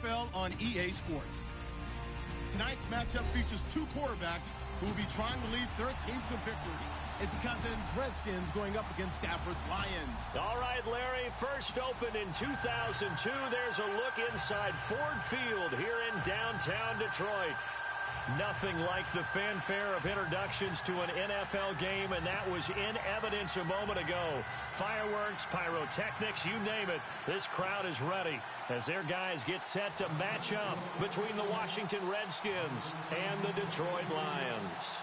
NFL on EA Sports. Tonight's matchup features two quarterbacks who will be trying to lead their team to victory. It's Cousins Redskins going up against Stafford's Lions. All right, Larry, first opened in 2002. There's a look inside Ford Field here in downtown Detroit. Nothing like the fanfare of introductions to an NFL game, and that was in evidence a moment ago. Fireworks, pyrotechnics, you name it. This crowd is ready as their guys get set to match up between the Washington Redskins and the Detroit Lions.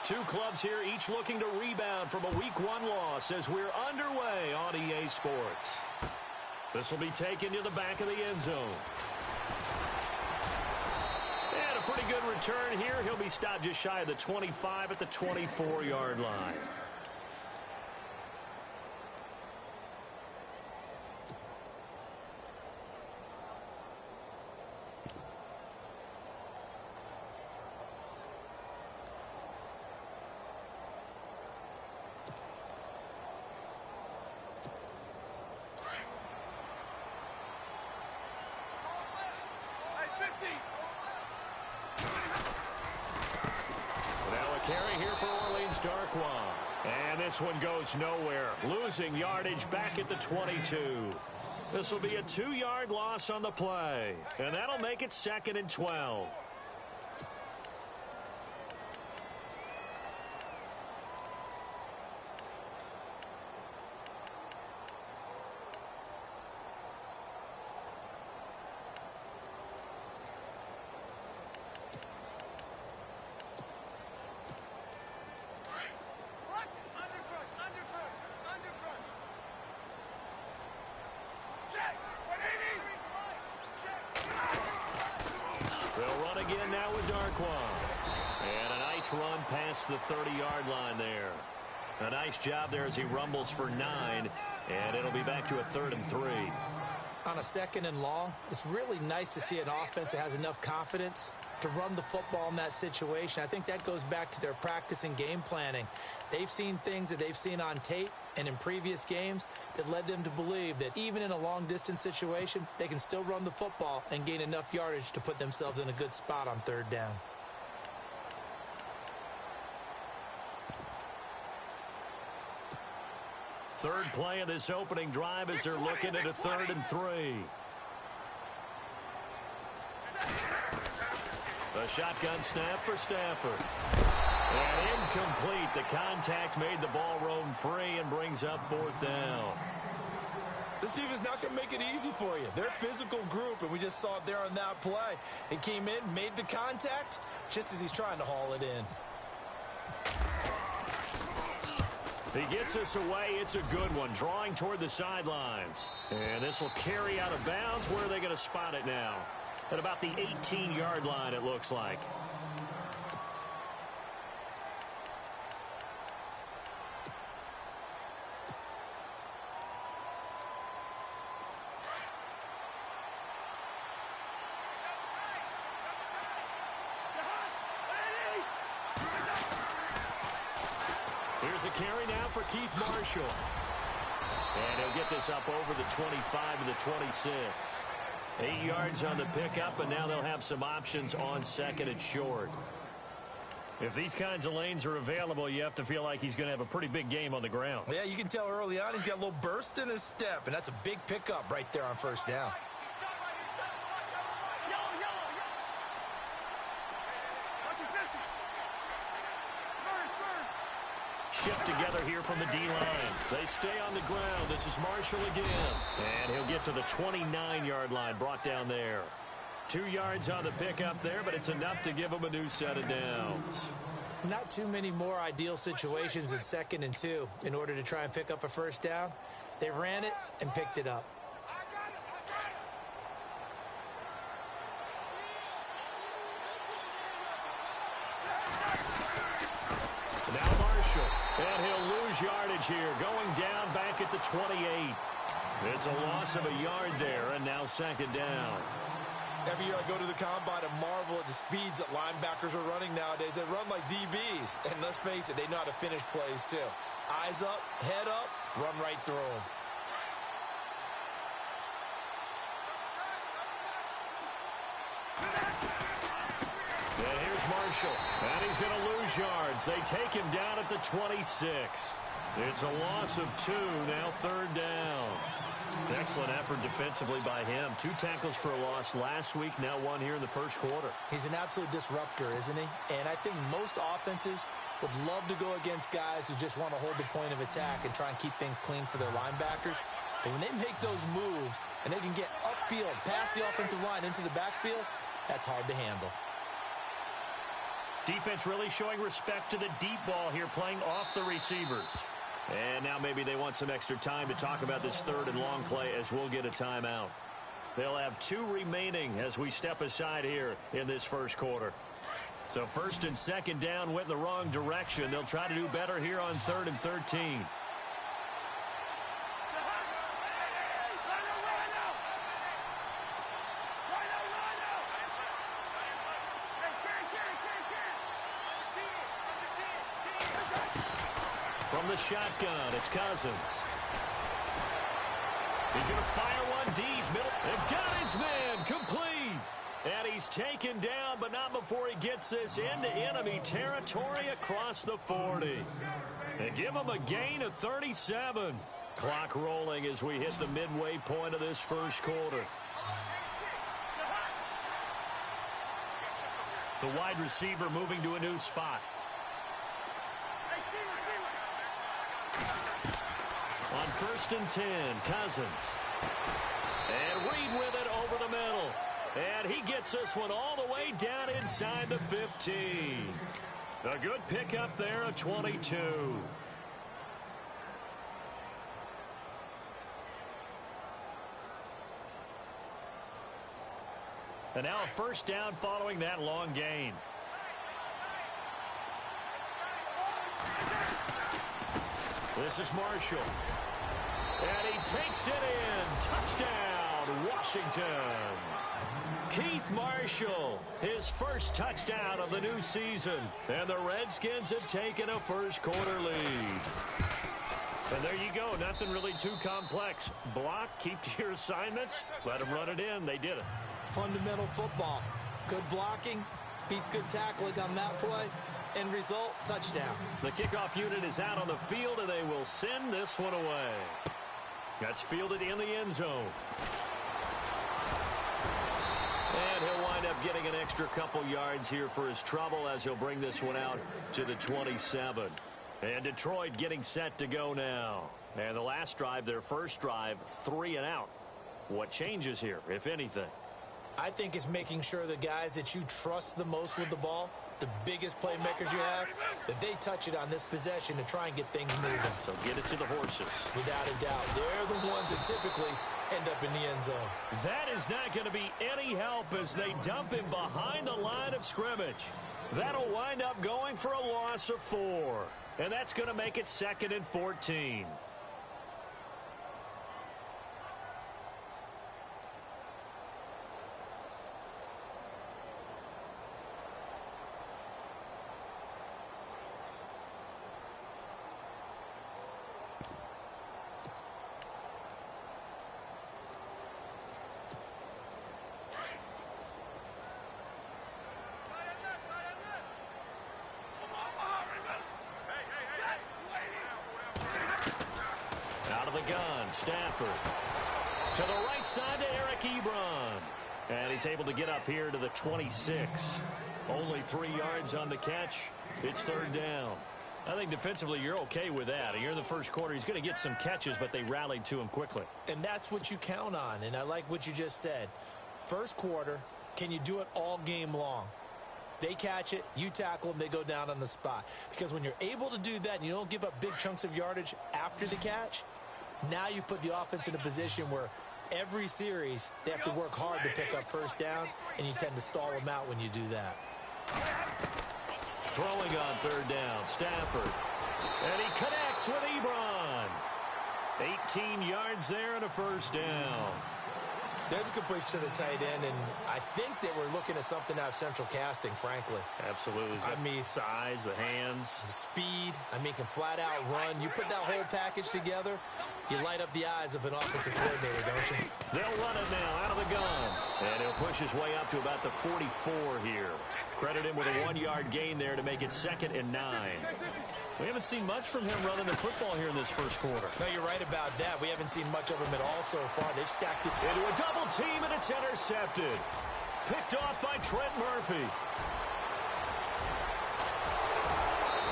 Two clubs here, each looking to rebound from a Week 1 loss as we're underway on EA Sports. This will be taken to the back of the end zone. And a pretty good return here. He'll be stopped just shy of the 25 at the 24-yard line. Carry here for Orleans Darkwa. And this one goes nowhere. Losing yardage back at the 22. This will be a 2-yard loss on the play. And that'll make it 2nd and 12. They'll run again now with Darkwa. And a nice run past the 30-yard line there. A nice job there as he rumbles for 9. And it'll be back to a 3rd and 3. On a 2nd and long, it's really nice to see an offense that has enough confidence to run the football in that situation. I think that goes back to their practice and game planning. They've seen things that they've seen on tape and in previous games that led them to believe that even in a long-distance situation, they can still run the football and gain enough yardage to put themselves in a good spot on 3rd down. Third play of this opening drive as they're looking at a 3rd and 3. A shotgun snap for Stafford. And incomplete. The contact made the ball roam free and brings up 4th down. This team is not going to make it easy for you. They're a physical group, and we just saw it there on that play. He came in, made the contact, just as he's trying to haul it in. He gets us away. It's a good one. Drawing toward the sidelines. And this will carry out of bounds. Where are they going to spot it now? At about the 18-yard line, it looks like. Here's a carry now for Keith Marshall. And he'll get this up over the 25 to the 26. 8 yards on the pickup, and now they'll have some options on 2nd and short. If these kinds of lanes are available, you have to feel like he's going to have a pretty big game on the ground. Yeah, you can tell early on he's got a little burst in his step, and that's a big pickup right there on 1st down. Shift together here from the D-line. They stay on the ground. This is Marshall again. And he'll get to the 29-yard line, brought down there. 2 yards on the pickup there, but it's enough to give him a new set of downs. Not too many more ideal situations in 2nd and 2 in order to try and pick up a 1st down. They ran it and picked it up. Now Marshall. And he'll lose yardage here, going down back at the 28. It's a loss of a yard there, and now 2nd down. Every year I go to the combine and marvel at the speeds that linebackers are running nowadays. They run like DBs. And let's face it, they know how to finish plays too. Eyes up, head up, run right through them. Marshall. And he's going to lose yards. They take him down at the 26. It's a loss of 2, now 3rd down. Excellent effort defensively by him. 2 tackles for a loss last week, now 1 here in the first quarter. He's an absolute disruptor, isn't he? And I think most offenses would love to go against guys who just want to hold the point of attack and try and keep things clean for their linebackers. But when they make those moves and they can get upfield, past the offensive line into the backfield, that's hard to handle. Defense really showing respect to the deep ball here, playing off the receivers. And now maybe they want some extra time to talk about this 3rd and long play as we'll get a timeout. They'll have 2 remaining as we step aside here in this first quarter. So 1st and 2nd down went in the wrong direction. They'll try to do better here on 3rd and 13. From the shotgun, it's Cousins. He's going to fire one deep. Middle. They've got his man complete. And he's taken down, but not before he gets this into enemy territory across the 40. They give him a gain of 37. Clock rolling as we hit the midway point of this first quarter. The wide receiver moving to a new spot. On 1st and 10, Cousins. And Reed with it over the middle. And he gets this one all the way down inside the 15. A good pickup there, a 22. And now a 1st down following that long gain. This is Marshall. And he takes it in. Touchdown, Washington. Keith Marshall, his first touchdown of the new season. And the Redskins have taken a first quarter lead. And there you go. Nothing really too complex. Block, keep to your assignments, let them run it in. They did it. Fundamental football. Good blocking beats good tackling on that play. End result, touchdown. The kickoff unit is out on the field, and they will send this one away. That's fielded in the end zone. And he'll wind up getting an extra couple yards here for his trouble as he'll bring this one out to the 27. And Detroit getting set to go now. And the last drive, their first drive, 3 and out. What changes here, if anything? I think it's making sure the guys that you trust the most with the ball, the biggest playmakers you have, that they touch it on this possession to try and get things moving. So get it to the horses. Without a doubt. They're the ones that typically end up in the end zone. That is not going to be any help as they dump him behind the line of scrimmage. That'll wind up going for a loss of 4. And that's going to make it 2nd and 14. Stafford to the right side to Eric Ebron. And he's able to get up here to the 26. Only 3 yards on the catch. It's 3rd down. I think defensively you're okay with that. You're in the first quarter. He's going to get some catches, but they rallied to him quickly. And that's what you count on. And I like what you just said. First quarter, can you do it all game long? They catch it, you tackle them, they go down on the spot. Because when you're able to do that and you don't give up big chunks of yardage after the catch, now you put the offense in a position where every series they have to work hard to pick up first downs, and you tend to stall them out when you do that. Throwing on 3rd down, Stafford. And he connects with Ebron. 18 yards there and a first down. There's a completion to the tight end, and I think that we're looking at something out of central casting, frankly. Absolutely. I mean, size, the hands, the speed. I mean, can flat out run. You put that whole package together, you light up the eyes of an offensive coordinator, don't you? They'll run it now out of the gun. And he'll push his way up to about the 44 here. Credit him with a 1-yard gain there to make it 2nd and 9. We haven't seen much from him running the football here in this first quarter. No, you're right about that. We haven't seen much of him at all so far. They've stacked it into a double team, and it's intercepted. Picked off by Trent Murphy.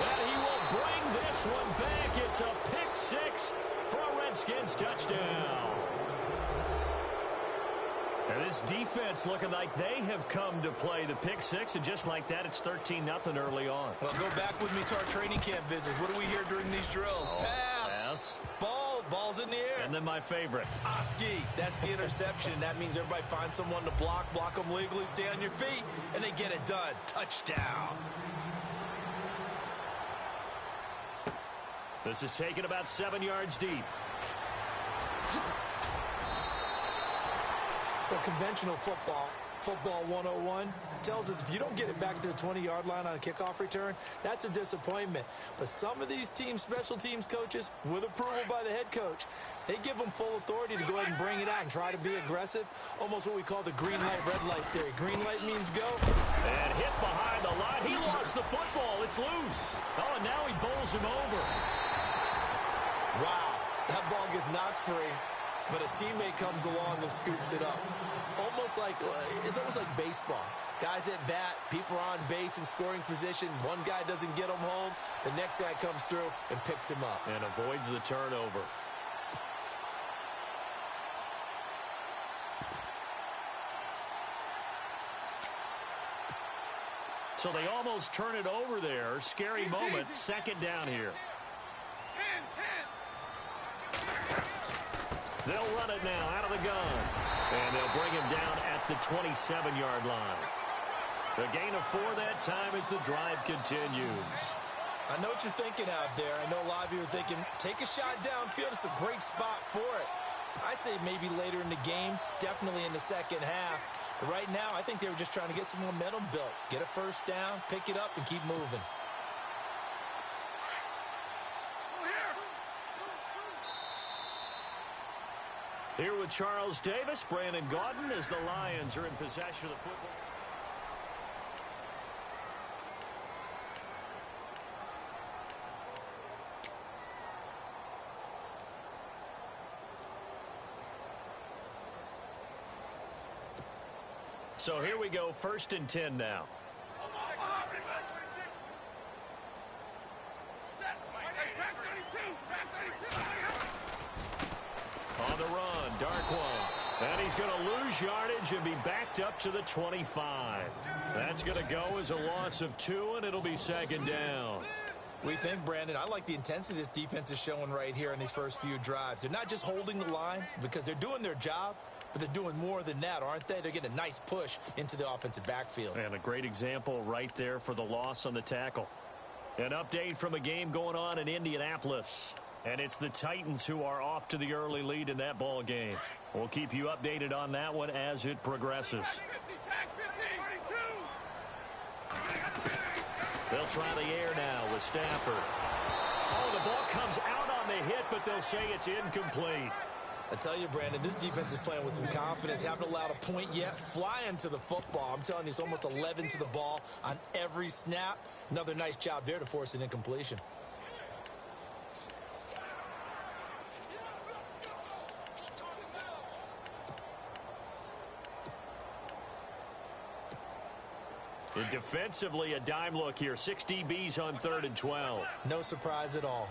And he will bring this one back. It's a pick 6 for a Redskins touchdown. And this defense looking like they have come to play the pick 6, and just like that, it's 13-0 early on. Well, go back with me to our training camp visits. What do we hear during these drills? Pass. Ball's in the air. And then my favorite. Oski. That's the interception. That means everybody finds someone to block them legally, stay on your feet, and they get it done. Touchdown. This is taken about 7 yards deep. Well, conventional football 101, tells us if you don't get it back to the 20-yard line on a kickoff return, that's a disappointment. But some of these teams, special teams coaches, with approval by the head coach, they give them full authority to go ahead and bring it out and try to be aggressive, almost what we call the green light, red light theory. Green light means go. And hit behind the line. He lost the football. It's loose. Oh, and now he bowls him over. Wow, that ball gets knocked free, but a teammate comes along and scoops it up. It's almost like baseball. Guys at bat, people are on base in scoring position. One guy doesn't get him home. The next guy comes through and picks him up. And avoids the turnover. So they almost turn it over there. Scary moment. 2nd down here. 10. They'll run it now out of the gun. And they'll bring him down at the 27-yard line. The gain of 4 that time as the drive continues. I know what you're thinking out there. I know a lot of you are thinking, take a shot downfield. It's a great spot for it. I'd say maybe later in the game, definitely in the second half. But right now, I think they were just trying to get some momentum built. Get a first down, pick it up, and keep moving. Here with Charles Davis, Brandon Gaudin, as the Lions are in possession of the football. So here we go, 1st and 10 now. On the run, dark one. And he's going to lose yardage and be backed up to the 25. That's going to go as a loss of 2, and it'll be 2nd down. We think, Brandon, I like the intensity this defense is showing right here in these first few drives. They're not just holding the line because they're doing their job, but they're doing more than that, aren't they? They're getting a nice push into the offensive backfield. And a great example right there for the loss on the tackle. An update from a game going on in Indianapolis. And it's the Titans who are off to the early lead in that ball game. We'll keep you updated on that one as it progresses. They'll try the air now with Stafford. Oh, the ball comes out on the hit, but they'll say it's incomplete. I tell you, Brandon, this defense is playing with some confidence. Haven't allowed a point yet. Flying to the football. I'm telling you, it's almost 11 to the ball on every snap. Another nice job there to force an incompletion. And defensively, a dime look here. 6 DBs on 3rd and 12. No surprise at all.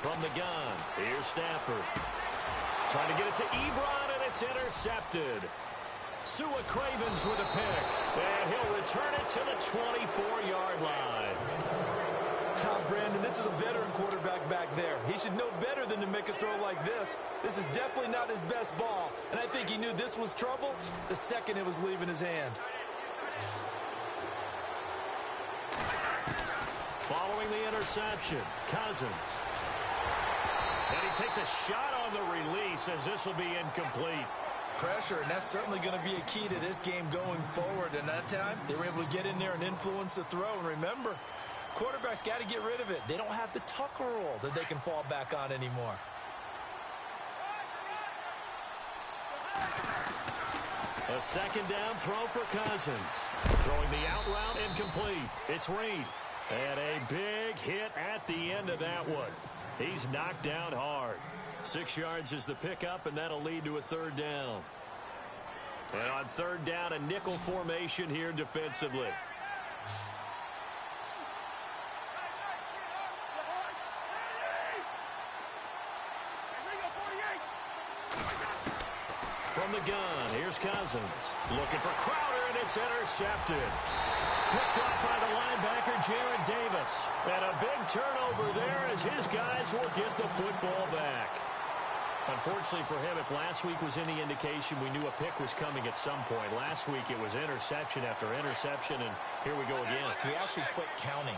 From the gun, here's Stafford. Trying to get it to Ebron, and it's intercepted. Sua Cravens with a pick, and he'll return it to the 24-yard line. Brandon, this is a veteran quarterback back there. He should know better than to make a throw like this. This is definitely not his best ball, and I think he knew this was trouble the second it was leaving his hand. Following the interception, Cousins. And he takes a shot on the release as this will be incomplete. pressure, and that's certainly going to be a key to this game going forward. And that time, they were able to get in there and influence the throw. And remember, quarterbacks got to get rid of it. They don't have the Tucker roll that they can fall back on anymore. A second down throw for Cousins. Throwing the out route incomplete. It's Reed. And a big hit at the end of that one. He's knocked down hard. 6 yards is the pickup, and that'll lead to a third down. And on third down, a nickel formation here defensively. From the gun, here's Cousins. Looking for Crowder, and it's intercepted. Picked up by the linebacker, Jared Davis. And a big turnover there as his guys will get the football back. Unfortunately for him, if last week was any indication, we knew a pick was coming at some point. Last week it was interception after interception, and here we go again. We actually quit counting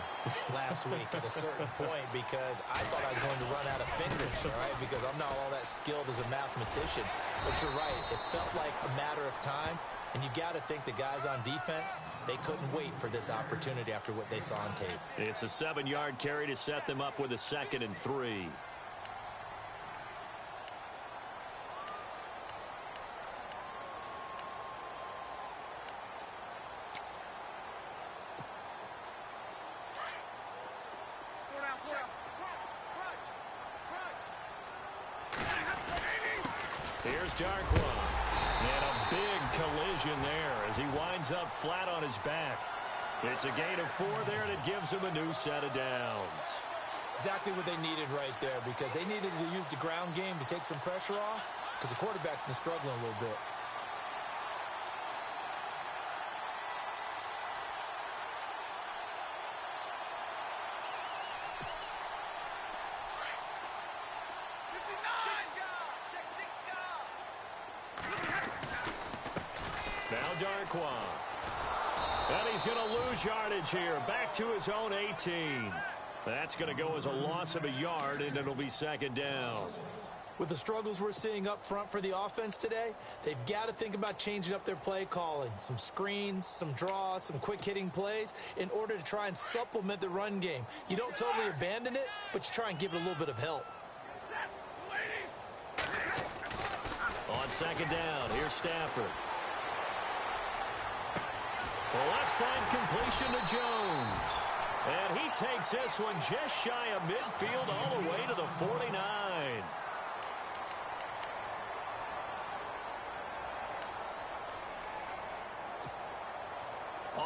last week at a certain point because I thought I was going to run out of fingers, all right, because I'm not all that skilled as a mathematician. But you're right, it felt like a matter of time, and you got to think the guys on defense, they couldn't wait for this opportunity after what they saw on tape. It's a 7-yard carry to set them up with a 2nd and 3. Here's Darquan. And a big collision there as he winds up flat on his back. It's a gain of 4 there, and it gives him a new set of downs. Exactly what they needed right there because they needed to use the ground game to take some pressure off because the quarterback's been struggling a little bit. Now Darquan. And he's going to lose yardage here. Back to his own 18. That's going to go as a loss of a yard, and it'll be 2nd down. With the struggles we're seeing up front for the offense today, they've got to think about changing up their play calling. Some screens, some draws, some quick-hitting plays in order to try and supplement the run game. You don't totally abandon it, but you try and give it a little bit of help. On 2nd down, here's Stafford. Left side completion to Jones. And he takes this one just shy of midfield all the way to the 49.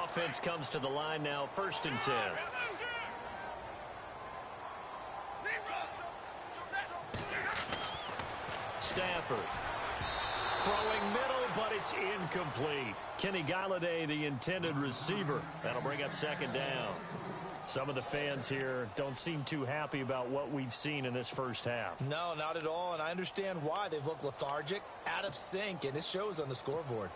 Offense comes to the line now, 1st and 10. Stafford. Throwing middle, but it's incomplete. Kenny Galladay, the intended receiver. That'll bring up 2nd down. Some of the fans here don't seem too happy about what we've seen in this first half. No, not at all, and I understand why. They've looked lethargic, out of sync, and it shows on the scoreboard.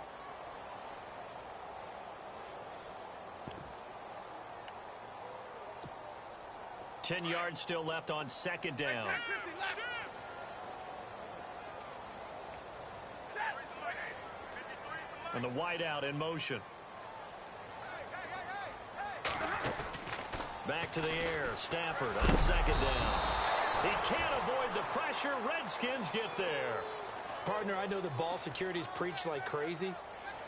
Ten yards still left on 2nd down. And the wideout in motion. Back to the air. Stafford on 2nd down. He can't avoid the pressure. Redskins get there. Partner, I know the ball security's preached like crazy,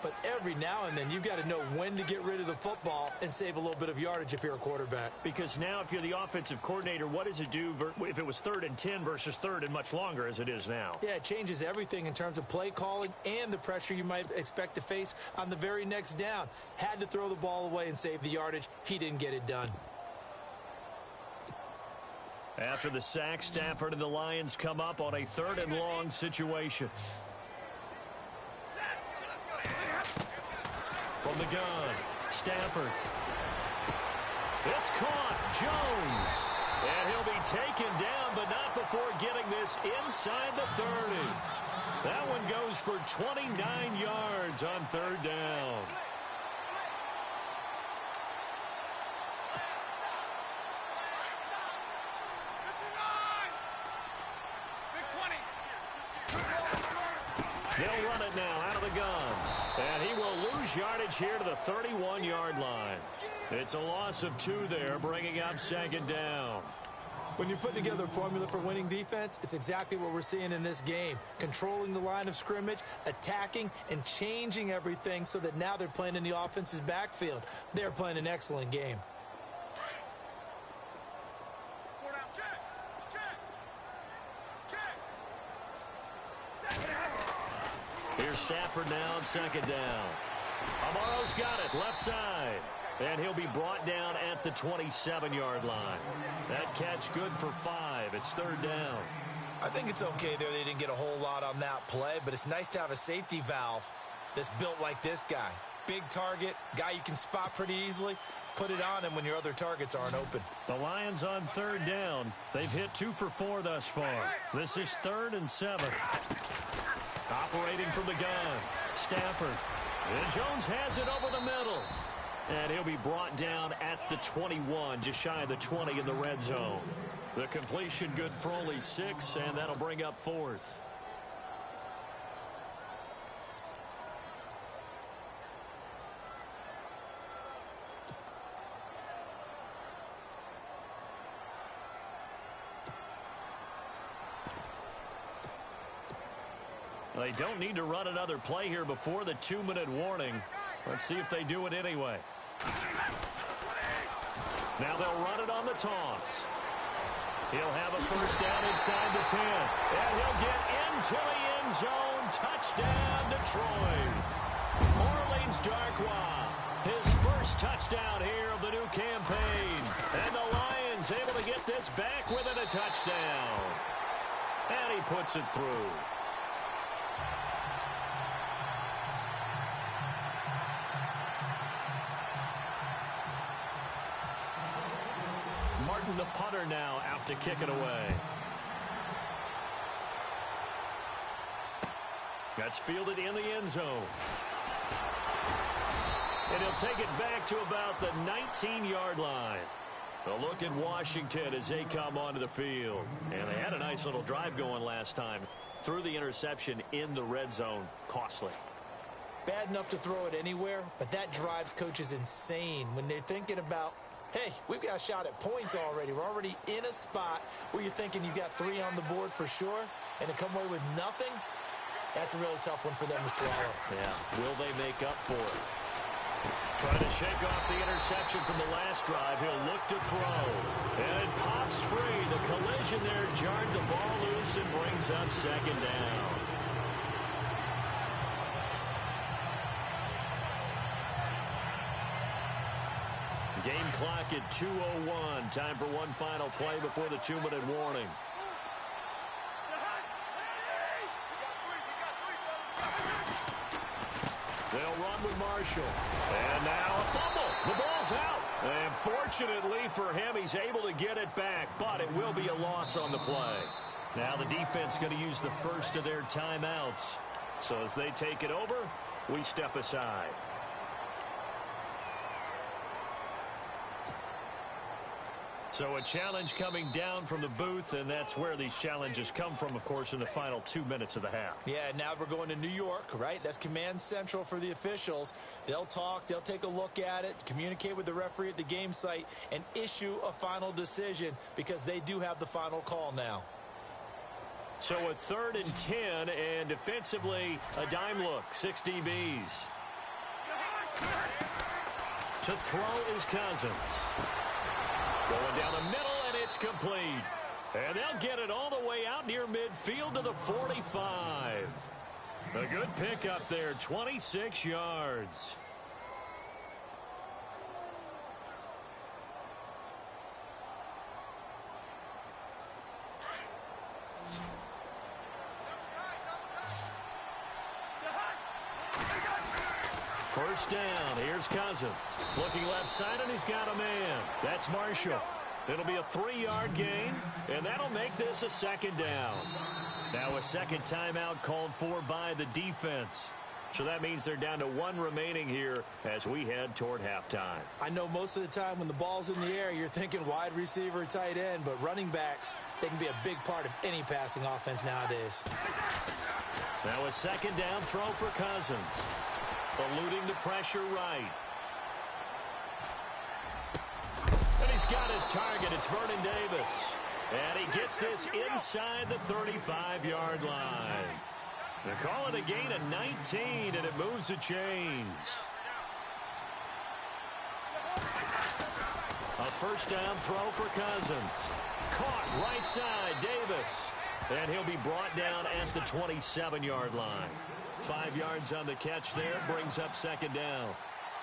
but every now and then you've got to know when to get rid of the football and save a little bit of yardage if you're a quarterback. Because now if you're the offensive coordinator, what does it do if it was 3rd and 10 versus 3rd and much longer as it is now? Yeah, it changes everything in terms of play calling and the pressure you might expect to face on the very next down. Had to throw the ball away and save the yardage. He didn't get it done. After the sack, Stafford and the Lions come up on a 3rd and long situation. From the gun, Stafford. It's caught. Jones. And he'll be taken down, but not before getting this inside the 30. That one goes for 29 yards on 3rd down. They'll run it now out of the gun. And he will lose yardage here to the 31-yard line. It's a loss of 2 there, bringing up second down. When you put together a formula for winning defense, it's exactly what we're seeing in this game. Controlling the line of scrimmage, attacking, and changing everything so that now they're playing in the offense's backfield. They're playing an excellent game. Here's Stafford now on second down. Amaro's got it, left side. And he'll be brought down at the 27-yard line. That catch good for 5. It's third down. I think it's okay there. They didn't get a whole lot on that play, but it's nice to have a safety valve that's built like this guy. Big target, guy you can spot pretty easily. Put it on him when your other targets aren't open. The Lions on third down. They've hit 2 for 4 thus far. This is 3rd and 7. Operating from the gun, Stafford. And Jones has it over the middle. And he'll be brought down at the 21, just shy of the 20 in the red zone. The completion good for only 6, and that'll bring up 4th. They don't need to run another play here before the 2-minute warning. Let's see if they do it anyway. Now they'll run it on the toss. He'll have a first down inside the 10. And he'll get into the end zone. Touchdown, Detroit. Orleans Darkwa, his first touchdown here of the new campaign. And the Lions able to get this back within a touchdown. And he puts it through. Martin, the punter, now out to kick it away. That's fielded in the end zone. And he'll take it back to about the 19-yard line. A look at Washington as they come onto the field. And they had a nice little drive going last time. Threw the interception in the red zone. Costly. Bad enough to throw it anywhere, but that drives coaches insane when they're thinking about, hey, we've got a shot at points already. We're already in a spot where you're thinking you've got 3 on the board for sure, and to come away with nothing, that's a really tough one for them to swallow. Yeah, will they make up for it? Trying to shake off the interception from the last drive. He'll look to throw. And it pops free. The collision there jarred the ball loose and brings up second down. Game clock at 2:01. Time for one final play before the 2-minute warning. They'll run with Marshall. And now a fumble. The ball's out. And fortunately for him, he's able to get it back, but it will be a loss on the play. Now the defense going to use the first of their timeouts. So as they take it over, we step aside. So a challenge coming down from the booth, and that's where these challenges come from, of course, in the final 2 minutes of the half. Yeah, now we're going to New York, right? That's command central for the officials. They'll talk, they'll take a look at it, communicate with the referee at the game site, and issue a final decision because they do have the final call now. So a 3rd and 10, and defensively, a dime look, 6 DBs. To throw is Cousins. Going down the middle, and it's complete. And they'll get it all the way out near midfield to the 45. A good pickup there, 26 yards. First down, here's Cousins. Looking left side, and he's got a man. That's Marshall. It'll be a 3-yard gain, and that'll make this a second down. Now a second timeout called for by the defense. So that means they're down to 1 remaining here as we head toward halftime. I know most of the time when the ball's in the air, you're thinking wide receiver, tight end, but running backs, they can be a big part of any passing offense nowadays. Now a second down throw for Cousins. Eluding the pressure right. And he's got his target. It's Vernon Davis. And he gets this inside the 35-yard line. They call it a gain of 19, and it moves the chains. A first down throw for Cousins. Caught right side, Davis. And he'll be brought down at the 27-yard line. 5 yards on the catch there, brings up second down.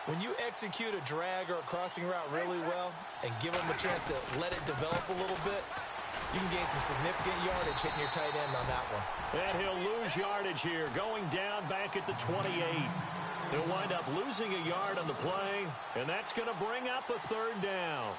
When you execute a drag or a crossing route really well and give them a chance to let it develop a little bit, you can gain some significant yardage hitting your tight end on that one. And he'll lose yardage here, going down back at the 28. He'll wind up losing a yard on the play, and that's going to bring up a third down.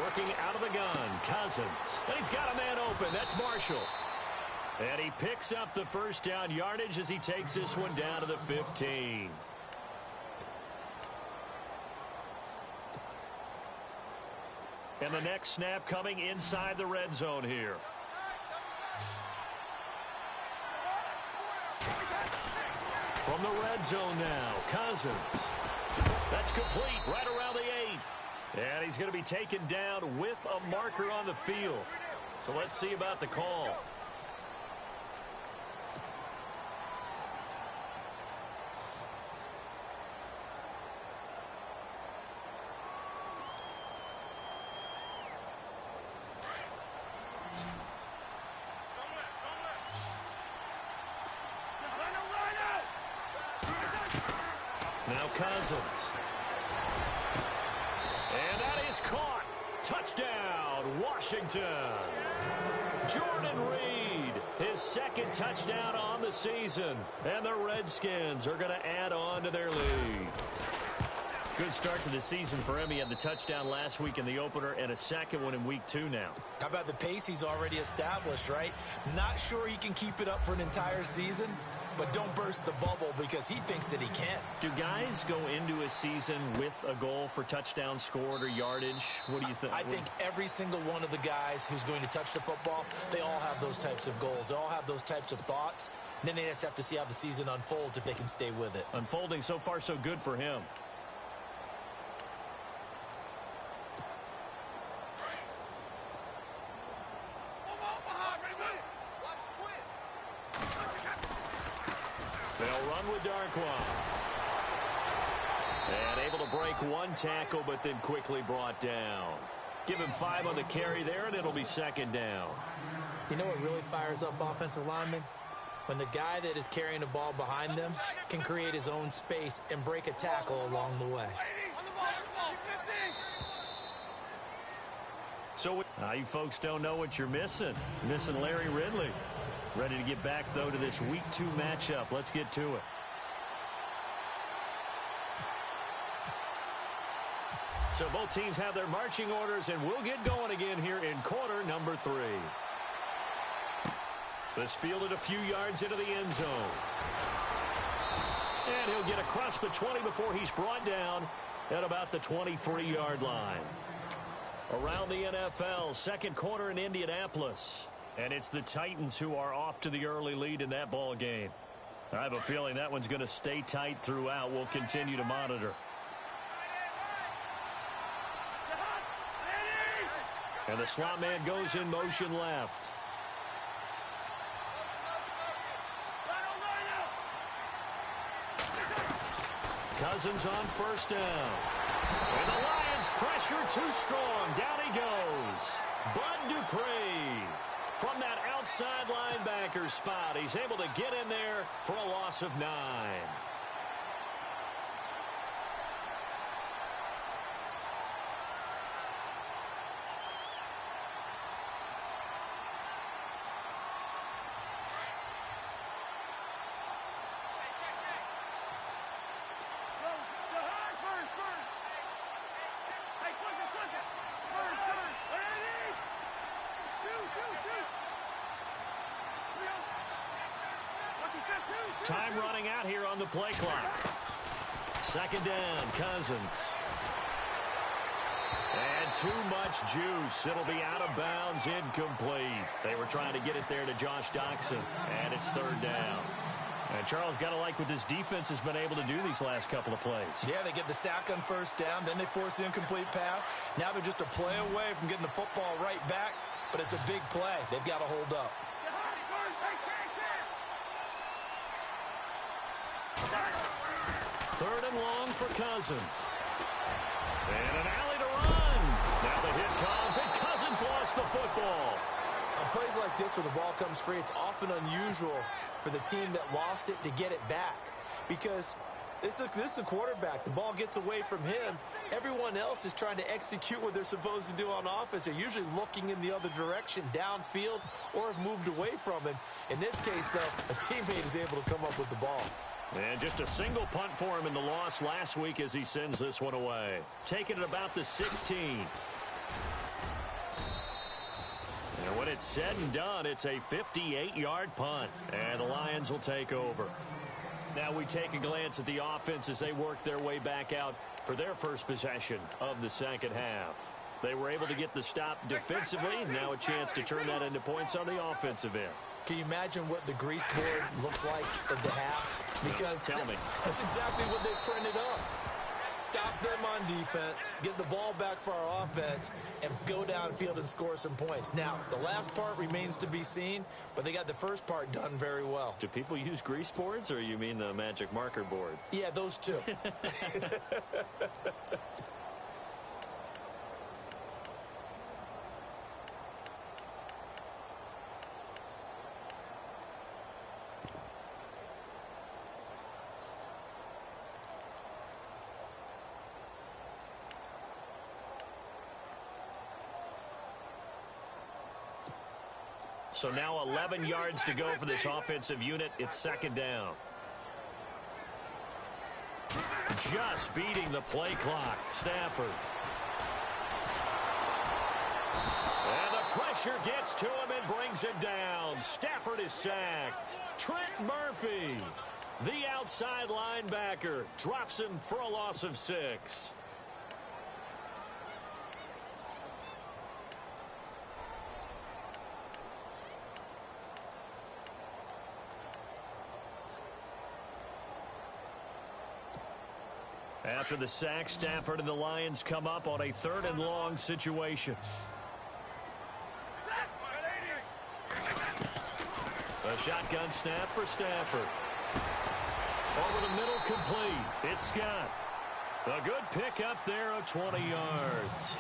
Working out of the gun, Cousins. And he's got a man open. That's Marshall. And he picks up the first down yardage as he takes this one down to the 15. And the next snap coming inside the red zone here. From the red zone now, Cousins. That's complete right around the 8. And he's going to be taken down with a marker on the field. So let's see about the call. Now Cousins. And that is caught. Touchdown, Washington. Jordan Reed, his second touchdown on the season. And the Redskins are going to add on to their lead. Good start to the season for him. He had the touchdown last week in the opener and a second one in week 2 now. How about the pace he's already established, right? Not sure he can keep it up for an entire season, but don't burst the bubble because he thinks that he can. Do guys go into a season with a goal for touchdown scored or yardage? What do you think? I think every single one of the guys who's going to touch the football, they all have those types of goals. They all have those types of thoughts. And then they just have to see how the season unfolds if they can stay with it. Unfolding so far so good for him. They'll run with Darkwa. And able to break one tackle, but then quickly brought down. Give him 5 on the carry there, and it'll be second down. You know what really fires up offensive linemen? When the guy that is carrying the ball behind them can create his own space and break a tackle along the way. So now you folks don't know what you're missing. Missing Larry Ridley. Ready to get back, though, to this Week 2 matchup. Let's get to it. So both teams have their marching orders, and we'll get going again here in quarter number 3. This fielded a few yards into the end zone. And he'll get across the 20 before he's brought down at about the 23-yard line. Around the NFL, second quarter in Indianapolis. And it's the Titans who are off to the early lead in that ball game. I have a feeling that one's going to stay tight throughout. We'll continue to monitor. And the slot man goes in motion left. Cousins on first down. And the Lions pressure too strong. Down he goes. Bud Dupree. From that outside linebacker spot, he's able to get in there for a loss of 9. Time running out here on the play clock. Second down, Cousins. And too much juice. It'll be out of bounds, incomplete. They were trying to get it there to Josh Doxson, and it's third down. And Charles, got to like what this defense has been able to do these last couple of plays. Yeah, they get the sack on first down, then they force the incomplete pass. Now they're just a play away from getting the football right back, but it's a big play. They've got to hold up. Third and long for Cousins. And an alley to run. Now the hit comes, and Cousins lost the football. On plays like this where the ball comes free, it's often unusual for the team that lost it to get it back. Because this is a quarterback. The ball gets away from him. Everyone else is trying to execute what they're supposed to do on offense. They're usually looking in the other direction, downfield, or have moved away from him. In this case, though, a teammate is able to come up with the ball. And just a single punt for him in the loss last week as he sends this one away. Taking it about the 16. And when it's said and done, it's a 58-yard punt. And the Lions will take over. Now we take a glance at the offense as they work their way back out for their first possession of the second half. They were able to get the stop defensively. Now a chance to turn that into points on the offensive end. Can you imagine what the grease board looks like at the half? Because tell me. That's exactly what they printed up. Stop them on defense, get the ball back for our offense, and go downfield and score some points. Now, the last part remains to be seen, but they got the first part done very well. Do people use grease boards, or you mean the magic marker boards? Yeah, those two. So now 11 yards to go for this offensive unit. It's second down. Just beating the play clock. Stafford. And the pressure gets to him and brings him down. Stafford is sacked. Trent Murphy, the outside linebacker, drops him for a loss of 6. After the sack, Stafford and the Lions come up on a third and long situation. A shotgun snap for Stafford. Over the middle, complete. It's Scott. A good pick up there of 20 yards.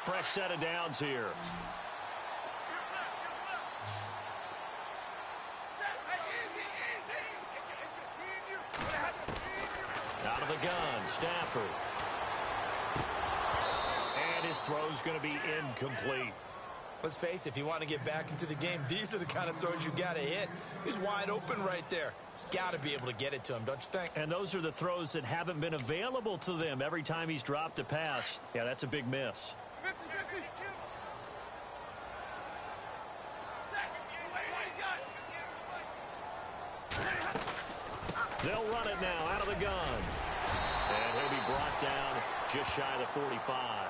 Fresh set of downs here. Out of the gun, Stafford. And his throw's going to be incomplete. Let's face it, if you want to get back into the game, these are the kind of throws you got to hit. He's wide open right there. Got to be able to get it to him, don't you think? And those are the throws that haven't been available to them every time he's dropped a pass. Yeah, that's a big miss. They'll run it now out of the gun. And he'll be brought down just shy of the 45.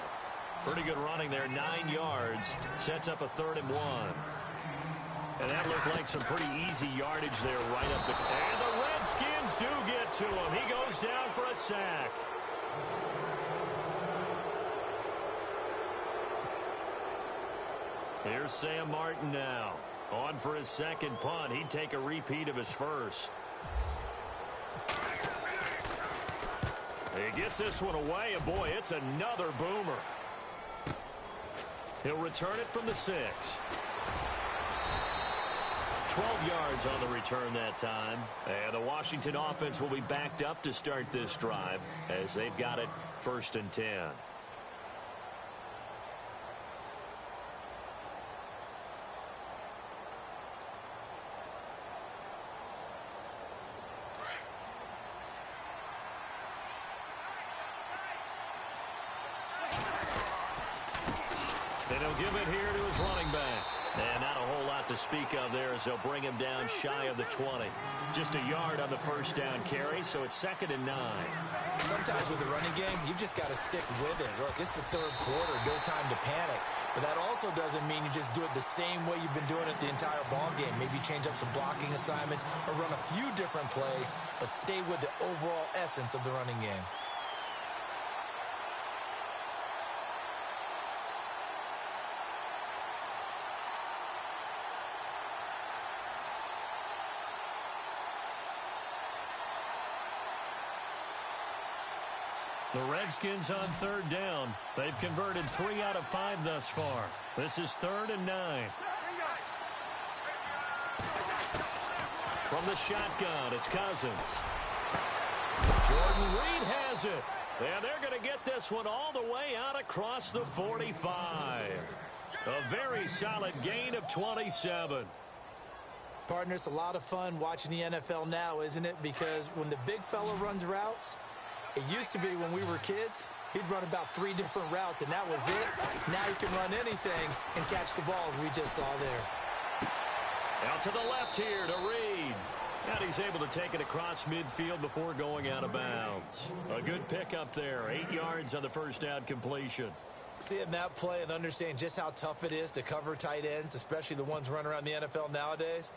Pretty good running there, 9 yards. Sets up a 3rd and 1. And that looked like some pretty easy yardage there right up the... And the Redskins do get to him. He goes down for a sack. Here's Sam Martin now. On for his second punt. He'd take a repeat of his first. He gets this one away, and boy, it's another boomer. He'll return it from the 6. 12 yards on the return that time. And the Washington offense will be backed up to start this drive as they've got it 1st and 10. he'll give it here to his running back. And not a whole lot to speak of there as they'll bring him down shy of the 20. Just a yard on the first down carry, so it's 2nd and 9. Sometimes with the running game, you've just got to stick with it. Look, it's the third quarter, no time to panic. But that also doesn't mean you just do it the same way you've been doing it the entire ball game. Maybe change up some blocking assignments or run a few different plays, but stay with the overall essence of the running game. The Redskins on 3rd down. They've converted 3 out of 5 thus far. This is 3rd and 9. From the shotgun, it's Cousins. Jordan Reed has it. And they're going to get this one all the way out across the 45. A very solid gain of 27. Partner, it's a lot of fun watching the NFL now, isn't it? Because when the big fella runs routes, it used to be when we were kids, he'd run about 3 different routes, and that was it. Now he can run anything and catch the balls we just saw there. Out to the left here to Reed. And he's able to take it across midfield before going out of bounds. A good pickup there. 8 yards on the first down completion. Seeing that play and understanding just how tough it is to cover tight ends, especially the ones running around the NFL nowadays,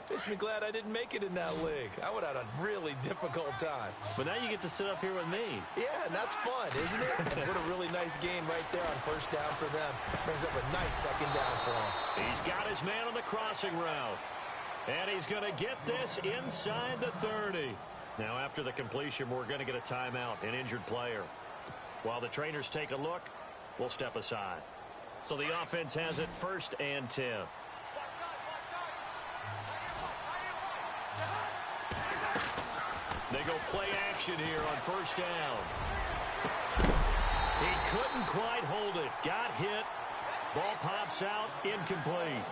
makes me glad I didn't make it in that league. I would have had a really difficult time. But now you get to sit up here with me. Yeah, and that's fun, isn't it? And what a really nice gain right there on first down for them. Brings up a nice 2nd down for him. He's got his man on the crossing route. And he's going to get this inside the 30. Now, after the completion, we're going to get a timeout, an injured player. While the trainers take a look, we'll step aside. So the offense has it 1st and 10. They go play action here on first down. He couldn't quite hold it. Got hit. Ball pops out. Incomplete.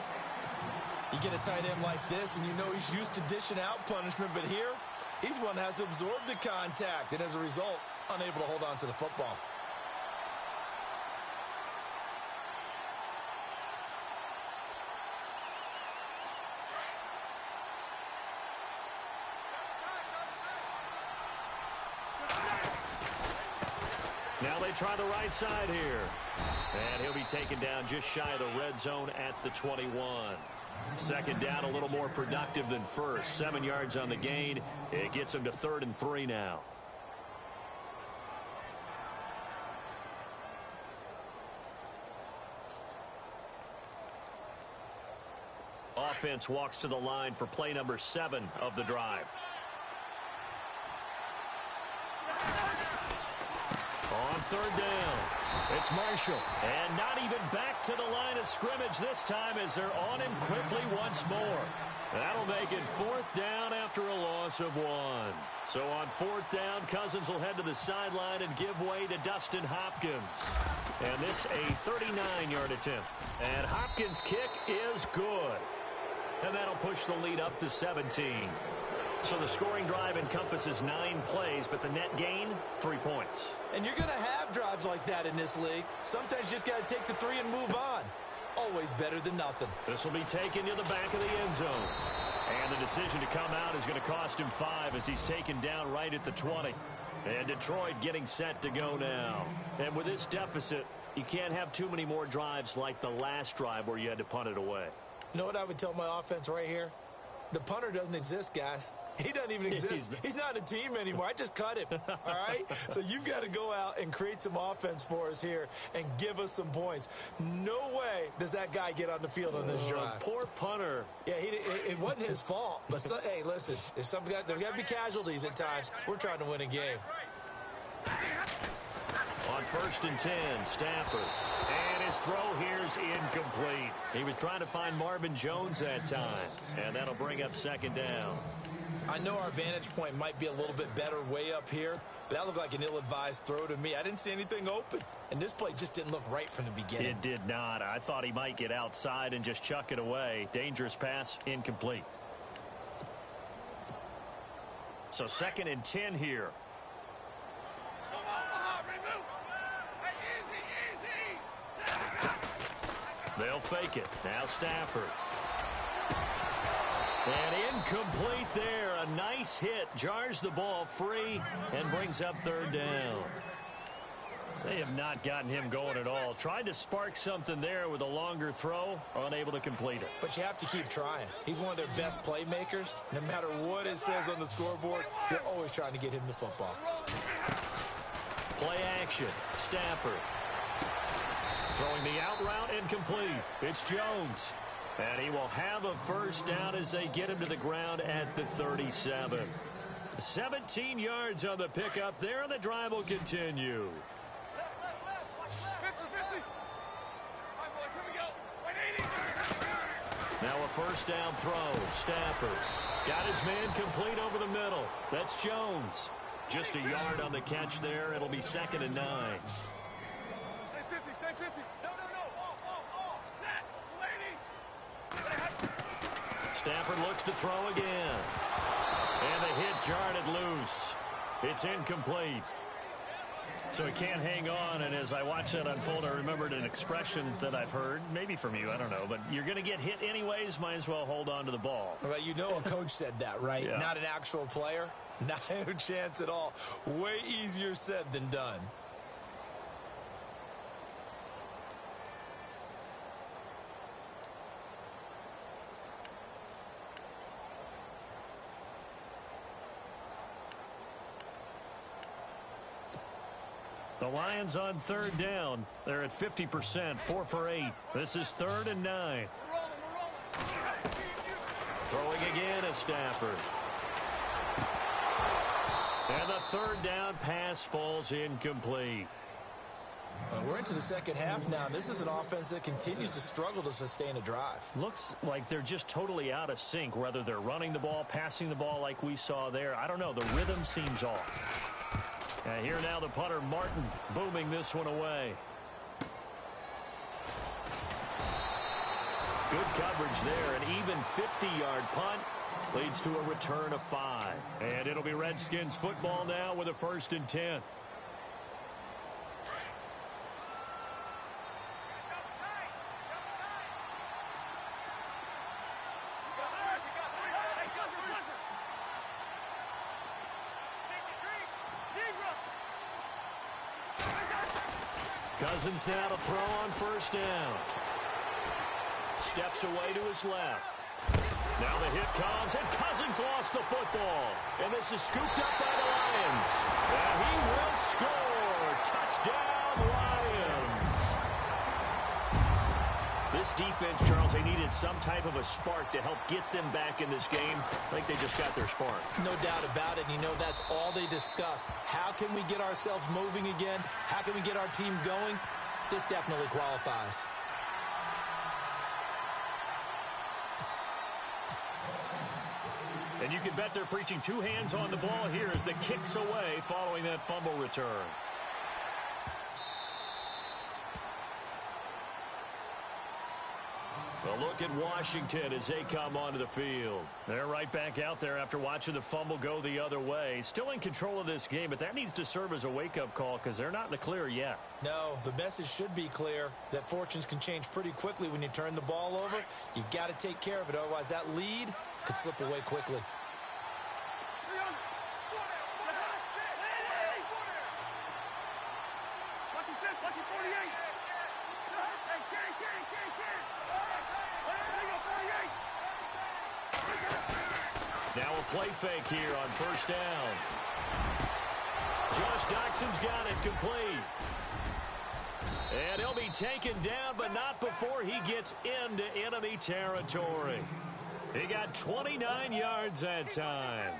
You get a tight end like this, and you know he's used to dishing out punishment, but here, he's one that has to absorb the contact, and as a result, unable to hold on to the football. Now they try the right side here. And he'll be taken down just shy of the red zone at the 21. 2nd down, a little more productive than first. 7 yards on the gain. It gets him to 3rd and 3 now. Offense walks to the line for play number 7 of the drive. On 3rd down, it's Marshall. And not even back to the line of scrimmage this time as they're on him quickly once more. That'll make it 4th down after a loss of 1. So on 4th down, Cousins will head to the sideline and give way to Dustin Hopkins. And this a 39-yard attempt. And Hopkins' kick is good. And that'll push the lead up to 17. So the scoring drive encompasses 9 plays, but the net gain, 3 points. And you're going to have drives like that in this league. Sometimes you just got to take the 3 and move on. Always better than nothing. This will be taken to the back of the end zone. And the decision to come out is going to cost him 5 as he's taken down right at the 20. And Detroit getting set to go now. And with this deficit, you can't have too many more drives like the last drive where you had to punt it away. You know what I would tell my offense right here? The punter doesn't exist, guys. He doesn't even exist. He's not a team anymore. I just cut him, all right? So you've got to go out and create some offense for us here and give us some points. No way does that guy get on the field on this drive. Poor punter. Yeah, it wasn't his fault. But, hey, listen, there's got to be casualties at times. We're trying to win a game. On 1st and 10, Stafford. And his throw here's incomplete. He was trying to find Marvin Jones that time. And that'll bring up 2nd down. I know our vantage point might be a little bit better way up here, but that looked like an ill-advised throw to me. I didn't see anything open. And this play just didn't look right from the beginning. It did not. I thought he might get outside and just chuck it away. Dangerous pass, incomplete. So 2nd and 10 here. They'll fake it. Now Stafford. And incomplete there. A nice hit. Jars the ball free and brings up third down. They have not gotten him going at all. Tried to spark something there with a longer throw. Unable to complete it. But you have to keep trying. He's one of their best playmakers. No matter what it says on the scoreboard, you're always trying to get him the football. Play action. Stafford. Throwing the out route incomplete. It's Jones. And he will have a first down as they get him to the ground at the 37. 17 yards on the pickup there, and the drive will continue. Now a first down throw. Stafford got his man complete over the middle. That's Jones. Just a yard on the catch there. It'll be 2nd and 9. Stafford looks to throw again. And the hit jarred it loose. It's incomplete. So he can't hang on, and as I watch that unfold, I remembered an expression that I've heard, maybe from you, I don't know, but you're going to get hit anyways, might as well hold on to the ball. Well, you know a coach said that, right? Yeah. Not an actual player. Not a chance at all. Way easier said than done. The Lions on third down. They're at 50%, 4 for 8. This is 3rd and 9. Throwing again at Stafford. And the third down pass falls incomplete. We're into the second half now. This is an offense that continues to struggle to sustain a drive. Looks like they're just totally out of sync, whether they're running the ball, passing the ball like we saw there. I don't know. The rhythm seems off. Here now the punter, Martin, booming this one away. Good coverage there. An even 50-yard punt leads to a return of 5. And it'll be Redskins football now with a 1st and 10. Cousins now to throw on 1st down. Steps away to his left. Now the hit comes, and Cousins lost the football. And this is scooped up by the Lions. And he will score. Touchdown, Lions. This defense, Charles, they needed some type of a spark to help get them back in this game. I think they just got their spark. No doubt about it. You know, that's all they discussed. How can we get ourselves moving again? How can we get our team going? This definitely qualifies. And you can bet they're preaching 2 hands on the ball here as the kicks away following that fumble return. A look at Washington as they come onto the field. They're right back out there after watching the fumble go the other way. Still in control of this game, but that needs to serve as a wake-up call because they're not in the clear yet. No, the message should be clear that fortunes can change pretty quickly when you turn the ball over. You've got to take care of it, otherwise that lead could slip away quickly. Now a play fake here on 1st down. Josh Doxson's got it complete. And he'll be taken down, but not before he gets into enemy territory. He got 29 yards that time.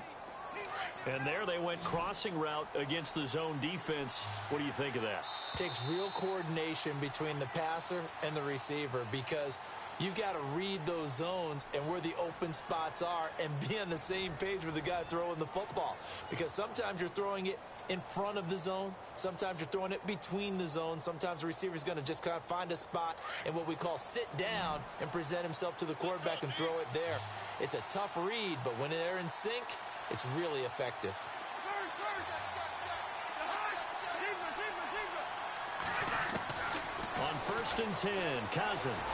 And there they went crossing route against the zone defense. What do you think of that? Takes real coordination between the passer and the receiver because you've got to read those zones and where the open spots are and be on the same page with the guy throwing the football. Because sometimes you're throwing it in front of the zone. Sometimes you're throwing it between the zones. Sometimes the receiver's going to just kind of find a spot and what we call sit down and present himself to the quarterback and throw it there. It's a tough read, but when they're in sync, it's really effective. On 1st First and 10, Cousins.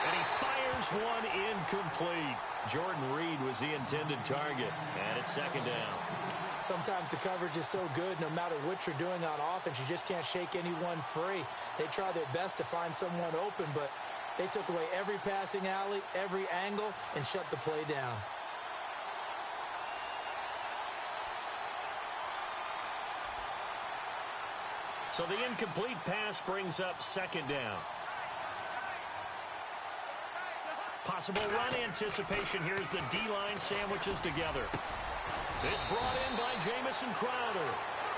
And he fires one incomplete. Jordan Reed was the intended target, and it's second down. Sometimes the coverage is so good, no matter what you're doing on offense, you just can't shake anyone free. They try their best to find someone open, but they took away every passing alley, every angle, and shut the play down. So the incomplete pass brings up second down. Possible run anticipation here as the D-line sandwiches together. It's brought in by Jamison Crowder.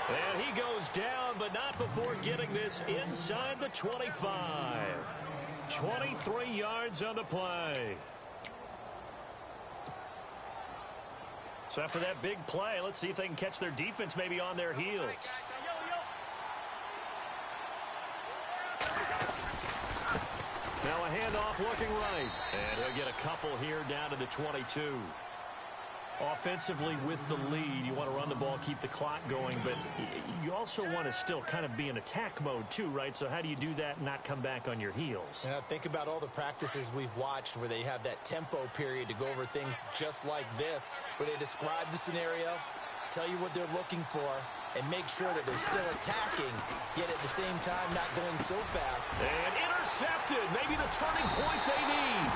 And he goes down, but not before getting this inside the 25. 23 yards on the play. So after that big play, let's see if they can catch their defense maybe on their heels. Now a handoff looking right. And he'll get a couple here down to the 22. Offensively with the lead, you want to run the ball, keep the clock going, but you also want to still kind of be in attack mode too, right? So how do you do that and not come back on your heels? Yeah, think about all the practices we've watched where they have that tempo period to go over things just like this, where they describe the scenario, tell you what they're looking for, and make sure that they're still attacking, yet at the same time not going so fast. And intercepted, maybe the turning point they need.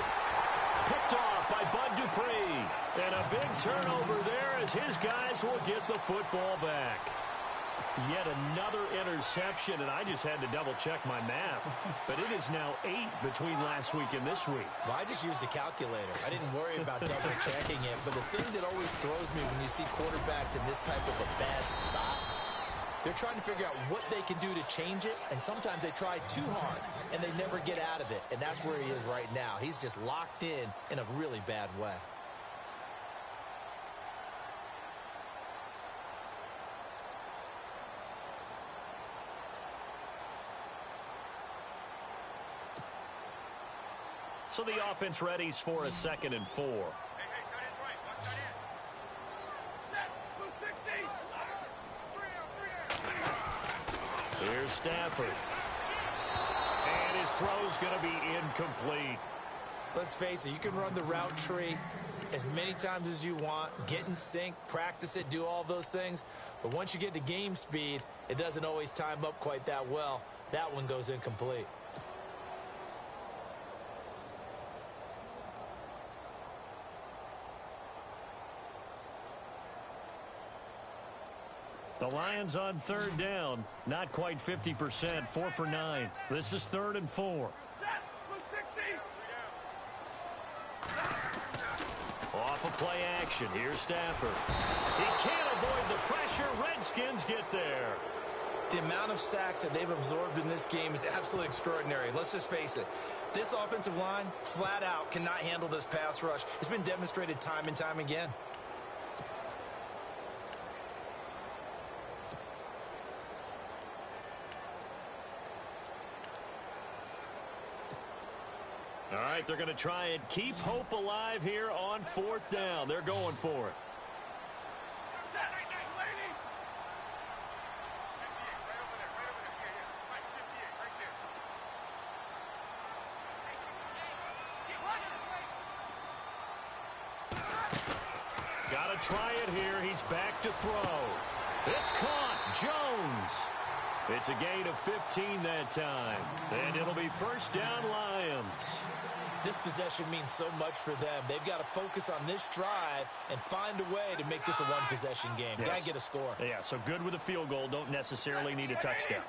Picked off by Bud Dupree. And a big turnover there as his guys will get the football back. Yet another interception, and I just had to double-check my math. But it is now 8 between last week and this week. Well, I just used a calculator. I didn't worry about double-checking it. But the thing that always throws me when you see quarterbacks in this type of a bad spot, they're trying to figure out what they can do to change it, and sometimes they try too hard, and they never get out of it. And that's where he is right now. He's just locked in a really bad way. So the offense readies for a 2nd and 4. Here's Stafford. And his throw's going to be incomplete. Let's face it, you can run the route tree as many times as you want, get in sync, practice it, do all those things. But once you get to game speed, it doesn't always time up quite that well. That one goes incomplete. The Lions on 3rd down. Not quite 50%. 4 for 9. This is 3rd and 4. Off of play action. Here's Stafford. He can't avoid the pressure. Redskins get there. The amount of sacks that they've absorbed in this game is absolutely extraordinary. Let's just face it. This offensive line, flat out, cannot handle this pass rush. It's been demonstrated time and time again. All right, they're going to try and keep hope alive here on 4th down. They're going for it. Got to try it here. He's back to throw. It's caught. Jones. It's a gain of 15 that time. And it'll be 1st down Lions. This possession means so much for them. They've got to focus on this drive and find a way to make this a one-possession game. Yes. Got to get a score. Yeah, so good with a field goal. Don't necessarily need a touchdown.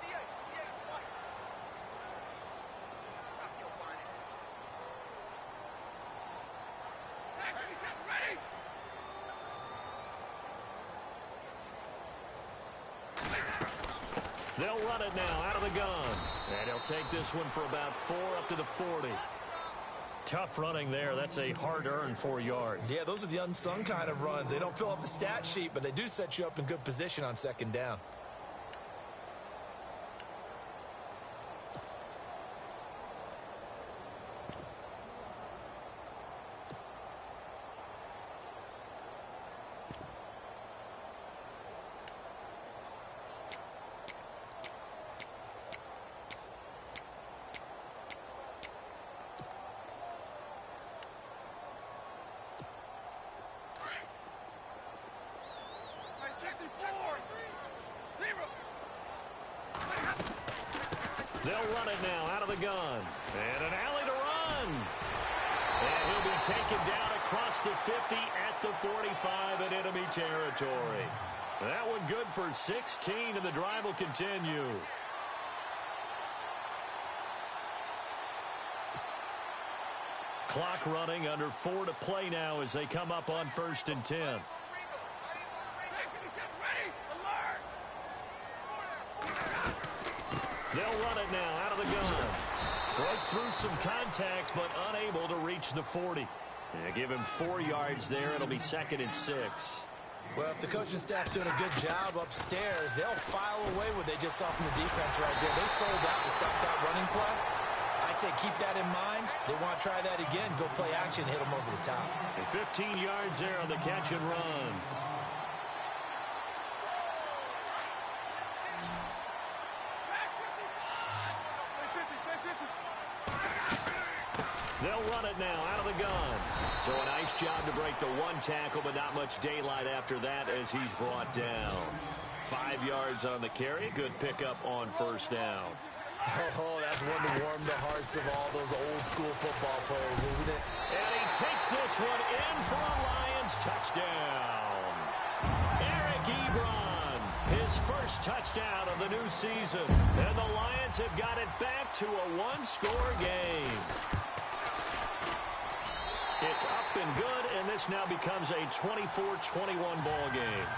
They'll run it now out of the gun. And he'll take this one for about 4 up to the 40. Tough running there. That's a hard-earned 4 yards. Yeah, those are the unsung kind of runs. They don't fill up the stat sheet, but they do set you up in good position on 2nd down. They'll run it now out of the gun. And an alley to run. And he'll be taken down across the 50 at the 45 in enemy territory. That one good for 16, and the drive will continue. Clock running, under 4 to play now as they come up on 1st and 10. They'll run it now out of the gun. Broke through some contacts, but unable to reach the 40. They give him 4 yards there. It'll be 2nd and 6. Well, if the coaching staff's doing a good job upstairs, they'll file away what they just saw from the defense right there. They sold out to stop that running play. I'd say keep that in mind. They want to try that again. Go play action, hit them over the top. And 15 yards there on the catch and run. They'll run it now out of the gun. So a nice job to break the 1 tackle, but not much daylight after that as he's brought down. 5 yards on the carry. Good pickup on 1st down. Oh, that's one to warm the hearts of all those old-school football players, isn't it? And he takes this one in for a Lions touchdown. Eric Ebron, his first touchdown of the new season. And the Lions have got it back to a 1-score game. It's up and good, and this now becomes a 24-21 ball game.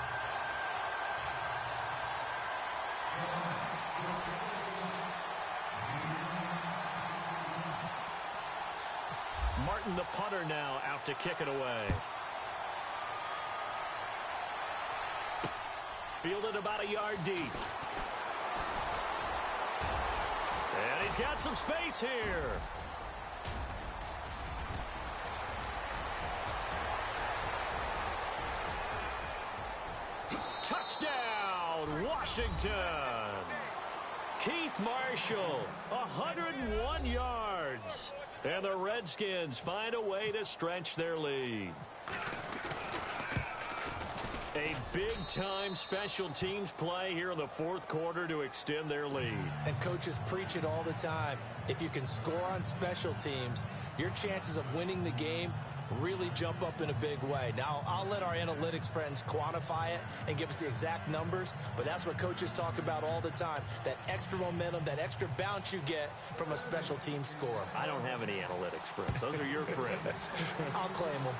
Martin, the punter, now out to kick it away. Fielded about a yard deep. And he's got some space here. Touchdown, Washington. Keith Marshall, 101 yards. And the Redskins find a way to stretch their lead. A big-time special teams play here in the 4th quarter to extend their lead. And coaches preach it all the time. If you can score on special teams, your chances of winning the game really jump up in a big way. Now, I'll let our analytics friends quantify it and give us the exact numbers, but that's what coaches talk about all the time, that extra momentum, that extra bounce you get from a special team score. I don't have any analytics friends. Those are your friends. I'll claim them.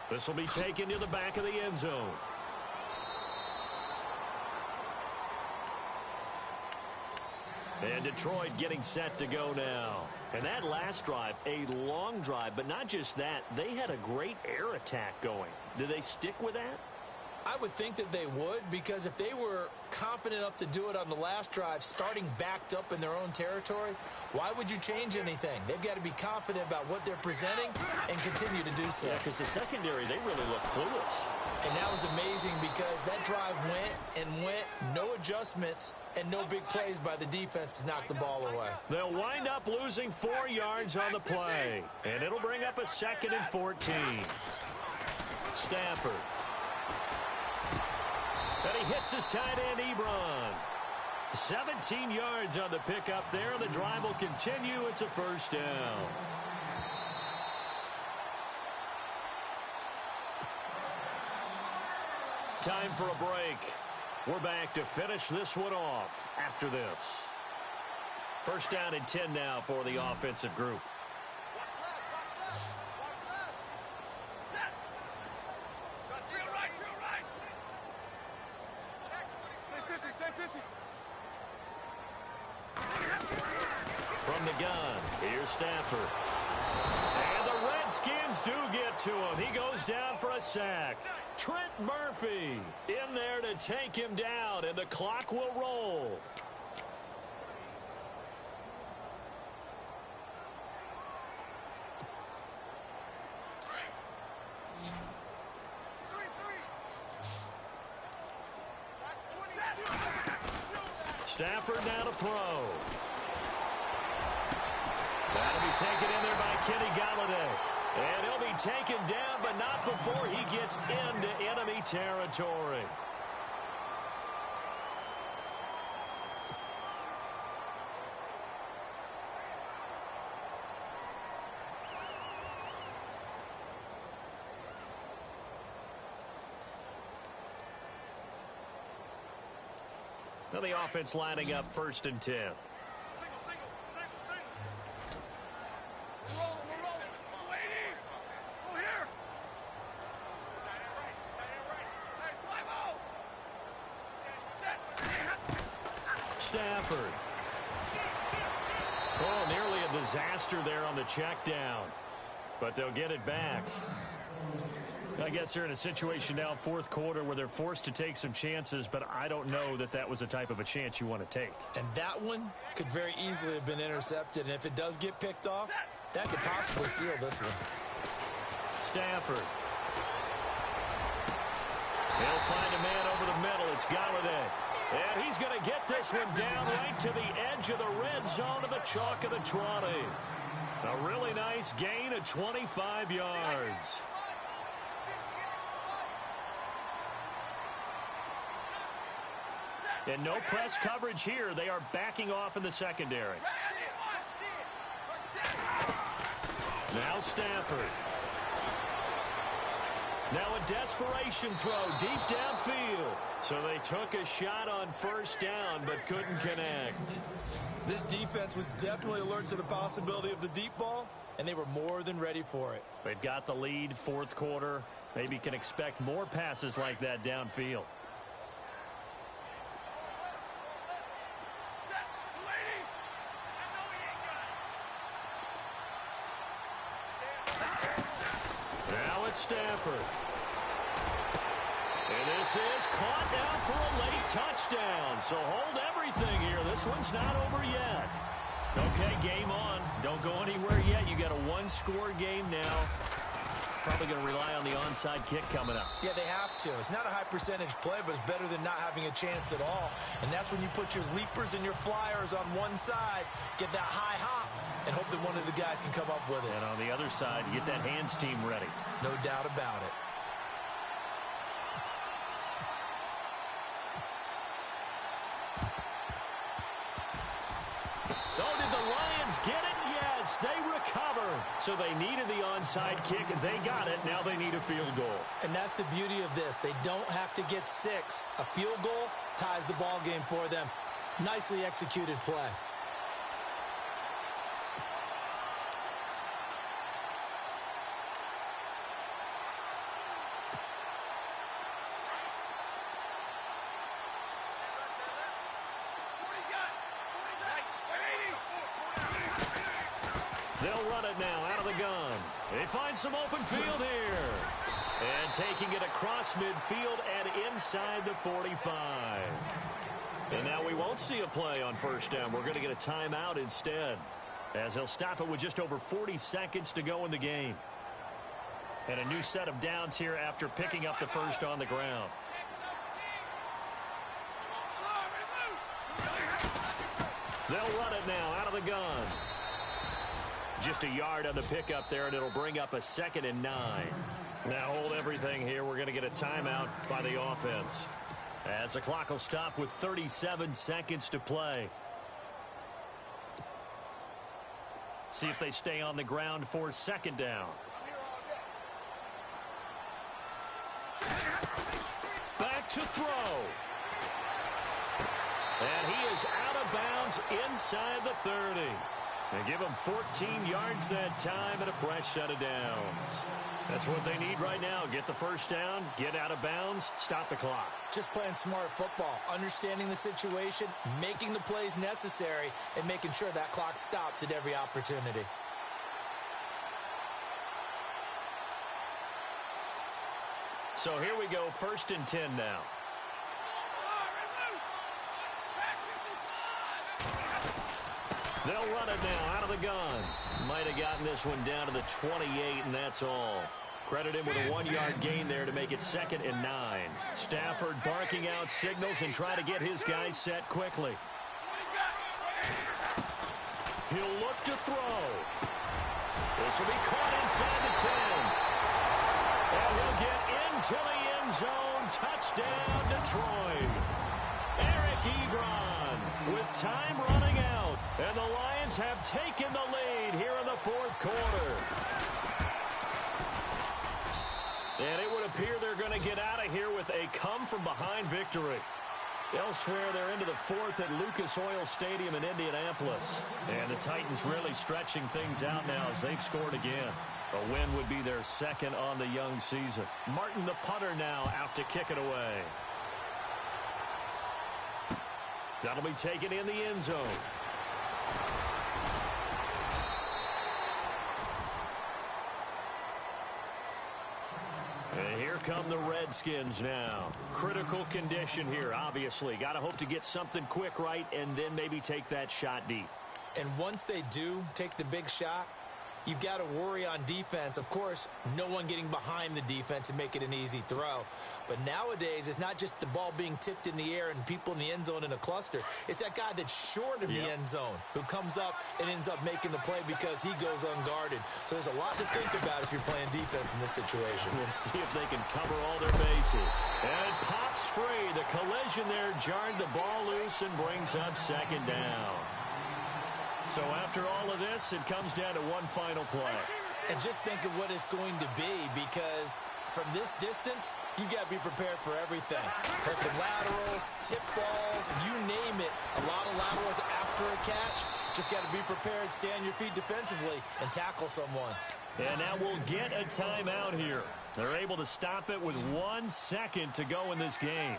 This will be taken to the back of the end zone. And Detroit getting set to go now. And that last drive, a long drive, but not just that. They had a great air attack going. Do they stick with that? I would think that they would, because if they were confident enough to do it on the last drive, starting backed up in their own territory, why would you change anything? They've got to be confident about what they're presenting and continue to do so. Yeah, because the secondary, they really look clueless. And that was amazing because that drive went, no adjustments, and no big plays by the defense to knock the ball away. They'll wind up losing 4 yards on the play. And it'll bring up a 2nd and 14. Stafford. And he hits his tight end, Ebron. 17 yards on the pickup there. The drive will continue. It's a 1st down. Time for a break. We're back to finish this one off after this. 1st down and 10 now for the offensive group. From the gun, here's Stafford. And the Redskins do get to him. He goes down for a sack. Trent Murphy in there to take him down, and the clock will roll. Stafford now to throw. That'll be taken in there by Kenny Galladay. And he'll be taken down, but not before he gets into enemy territory. Now the offense lining up 1st and 10. Stafford. Oh, nearly a disaster there on the check down. But they'll get it back. I guess they're in a situation now, 4th quarter, where they're forced to take some chances, but I don't know that that was the type of a chance you want to take. And that one could very easily have been intercepted, and if it does get picked off, that could possibly seal this one. Stafford. He'll find a man over the middle. It's Galladay. And he's going to get this one down right to the edge of the red zone of the chalk of the 20. A really nice gain of 25 yards. And no press coverage here. They are backing off in the secondary. Now Stafford. Now a desperation throw deep downfield. So they took a shot on 1st down but couldn't connect. This defense was definitely alert to the possibility of the deep ball, and they were more than ready for it. They've got the lead, 4th quarter. Maybe can expect more passes like that downfield. Stafford. And this is caught down for a late touchdown. So hold everything here. This one's not over yet. Okay, game on. Don't go anywhere yet. You got a 1-score game now. Probably going to rely on the onside kick coming up. Yeah, they have to. It's not a high percentage play, but it's better than not having a chance at all. And that's when you put your leapers and your flyers on one side, get that high hop, and hope that one of the guys can come up with it. And on the other side, you get that hands team ready. No doubt about it. Oh, did the Lions get it? Yes, they recover. So they needed the onside kick, and they got it. Now they need a field goal. And that's the beauty of this. They don't have to get 6. A field goal ties the ball game for them. Nicely executed play. They'll run it now out of the gun. They find some open field here. And taking it across midfield and inside the 45. And now we won't see a play on 1st down. We're going to get a timeout instead, as they'll stop it with just over 40 seconds to go in the game. And a new set of downs here after picking up the 1st on the ground. They'll run it now out of the gun. Just a yard on the pickup there, and it'll bring up a 2nd and 9. Now hold everything here. We're going to get a timeout by the offense, as the clock will stop with 37 seconds to play. See if they stay on the ground for 2nd down. Back to throw. And he is out of bounds inside the 30. And give him 14 yards that time and a fresh set of downs. That's what they need right now. Get the 1st down, get out of bounds, stop the clock. Just playing smart football, understanding the situation, making the plays necessary, and making sure that clock stops at every opportunity. So here we go, 1st and 10 now. They'll run it now out of the gun. Might have gotten this one down to the 28, and that's all. Credit him with a 1-yard gain there to make it 2nd and 9. Stafford barking out signals and try to get his guys set quickly. He'll look to throw. This will be caught inside the 10. And he'll get into the end zone. Touchdown, Detroit. Eric Ebron with time running out. And the Lions have taken the lead here in the fourth quarter. And it would appear they're going to get out of here with a come-from-behind victory. Elsewhere, they're into the fourth at Lucas Oil Stadium in Indianapolis. And the Titans really stretching things out now as they've scored again. A win would be their second on the young season. Martin, the punter, now out to kick it away. That'll be taken in the end zone. And here come the Redskins now. Critical condition here, obviously. Got to hope to get something quick right and then maybe take that shot deep. And once they do take the big shot, you've got to worry on defense. Of course, no one getting behind the defense and make it an easy throw. But nowadays, it's not just the ball being tipped in the air and people in the end zone in a cluster. It's that guy that's short of the end zone who comes up and ends up making the play because he goes unguarded. So there's a lot to think about if you're playing defense in this situation. We'll see if they can cover all their bases. And it pops free. The collision there jarred the ball loose and brings up second down. So after all of this, it comes down to one final play. And just think of what it's going to be, because from this distance, you got to be prepared for everything. Hook and laterals, tip balls, you name it. A lot of laterals after a catch. Just got to be prepared, stay on your feet defensively, and tackle someone. And now we'll get a timeout here. They're able to stop it with 1 second to go in this game.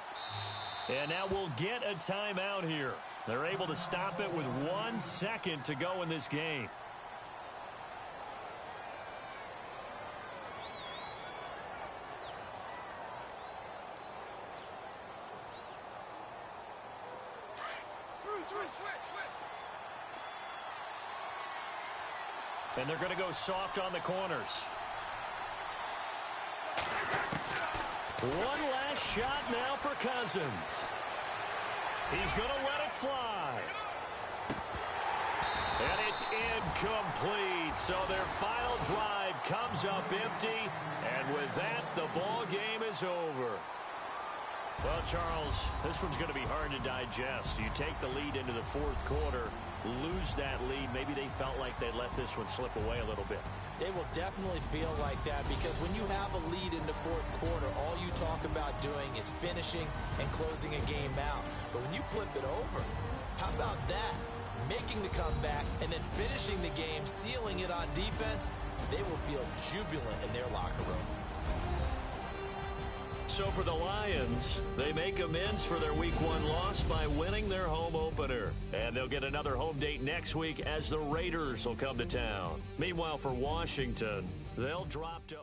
And now we'll get a timeout here. They're able to stop it with 1 second to go in this game. And they're going to go soft on the corners. One last shot now for Cousins. He's going to let it fly. And it's incomplete. So their final drive comes up empty. And with that, the ball game is over. Well, Charles, this one's going to be hard to digest. You take the lead into the fourth quarter, lose that lead. Maybe they felt like they let this one slip away a little bit. They will definitely feel like that, because when you have a lead in the fourth quarter, all you talk about doing is finishing and closing a game out. But when you flip it over, how about that? Making the comeback and then finishing the game, sealing it on defense, they will feel jubilant in their locker room. So for the Lions, they make amends for their Week 1 loss by winning their home opener. And they'll get another home date next week as the Raiders will come to town. Meanwhile, for Washington, they'll drop to